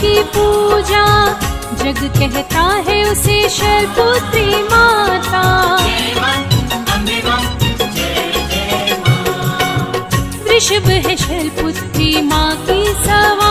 की पूजा, जग कहता है उसे शैलपुत्री माता। वृषभ है शैलपुत्री माँ की सवारी,